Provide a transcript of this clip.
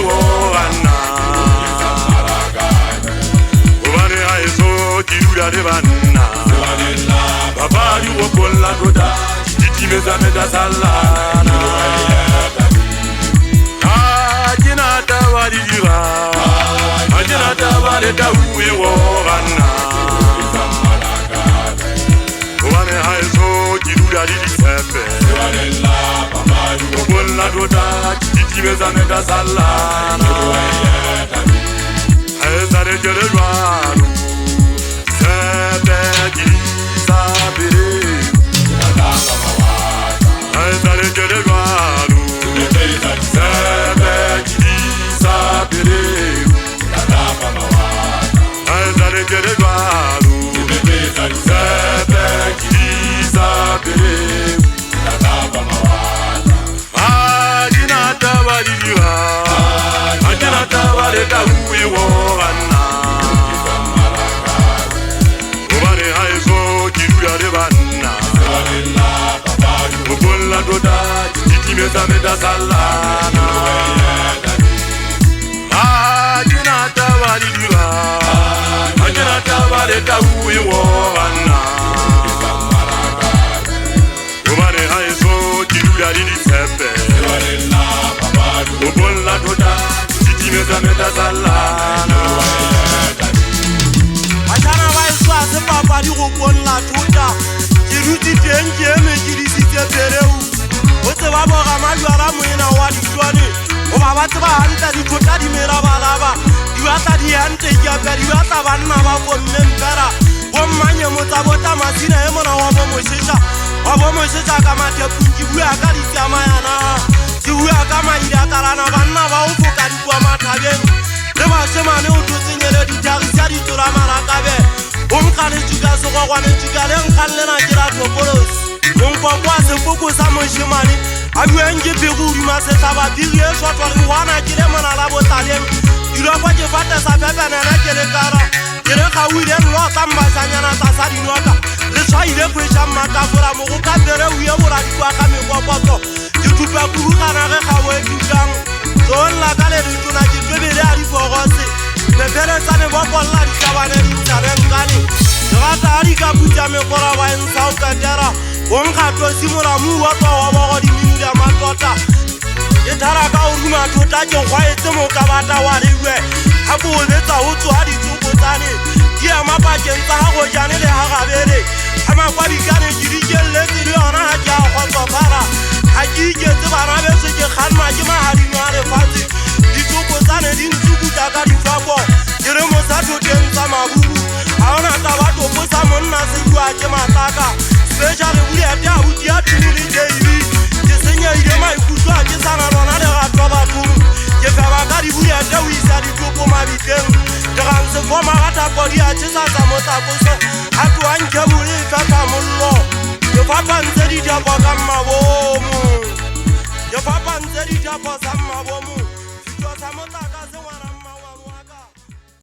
wana Obane Haesale Kiruda de banna Papa you walk on la goda Itimeza meda salana Ajinata wadira Ajinata wadeta uwe wana Obane Haesale Kiruda di Disembe Walk on la goda Itimeza meda salana Haesale jere Joalo Sebe Gisa Bere Haesale jere Joalo Sebe Gisa Bere Haesale jere Joalo Sebe Gisa Bere Ajinata wadira Ajinata wadeta uwe wana Obane Haesale Kiruda de banna Obola doda Itimeza meda salana Ajinata wadira Ajinata wadeta uwe wana Obane Haesale Kiruda di Disembe Obola doda Itimeza meda salana Ajana Haesale se papa di rokon la tuta Kiruti tenje me kirisi te pereu Ote wabora majwara mwena wadi twani Oba batba hanta di tuta di mera balaba Iwata di hante yaperi Iwata banna wako membera Womanye mutabota masina emona wabo mweshisha Wabo mweshisha kama tepunji Uwe akari siama yana Uwe akama ida karana banna waufu karikuwa matabengu Lema shema ne utuzinyere di jarisia di turama rakabe Umkane chuga soko kwane chuga le nkane na jira topolos Unkwa kwa se foko sa mweshimani Abiwe nje peru rima se saba Birie shotwari wana kire mana labo talien Yura kwa jefate sa pepe nene kere kara Kere kawide nlo tamba sanyana tasari nwaka Leswa ile kwesha makafura Mukuka bere uye ura dikwa kame kwa poto Jitupe kuru kanare kawe kikang Zon la kale rituna jitwebele arifogose Mepele sane wako la rikabane ritare Jagata harika buja mekora wa ensau kadera Wonka to simura mu wako wabago di minu ya matota Yetara ka uruma tota jo kwa etemo kabata wariwe Haku uleta hutu hadi tukutane Kia mapa jensa hako janele hakabere Hama kwa bikane jirije lesi liyo na haja kwa sofara Haji jete barabe seke khanma jima hadi nware fazi Ditukutane din tukuta di fabo Jere mosato jensa mabubu Aona tawato posa monna siyua jema taka Special uli atia utia tumuli jeibi Jesenye idema ikuswa jesana ronade gatoba tumu Jefeba kari uli atia wisa di tupo mabiteng Jeganse foma gata kodi achesa samota kuso Hatu anke uli feka mullo Jefapa nzedi jabwa kama wo